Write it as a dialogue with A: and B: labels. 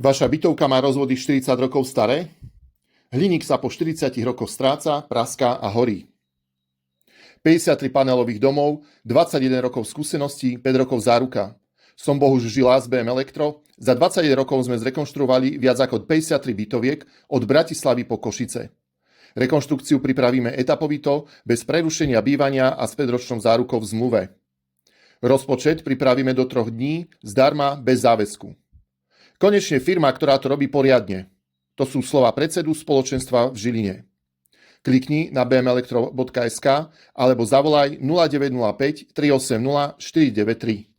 A: Vaša bytovka má rozvody 40 rokov staré? Hliník sa po 40 rokoch stráca, praská a horí. 53 panelových domov, 21 rokov skúseností, 5 rokov záruka. Som Bohuž Žilá z BM Elektro. Za 21 rokov sme zrekonštruovali viac ako 53 bytoviek od Bratislavy po Košice. Rekonštrukciu pripravíme etapovito, bez prerušenia bývania a s 5-ročnou zárukou v zmluve. Rozpočet pripravíme do 3 dní, zdarma, bez záväzku. Konečne firma, ktorá to robí poriadne. To sú slova predsedu spoločenstva v Žiline. Klikni na bmelektro.sk alebo zavolaj 0905 380 493.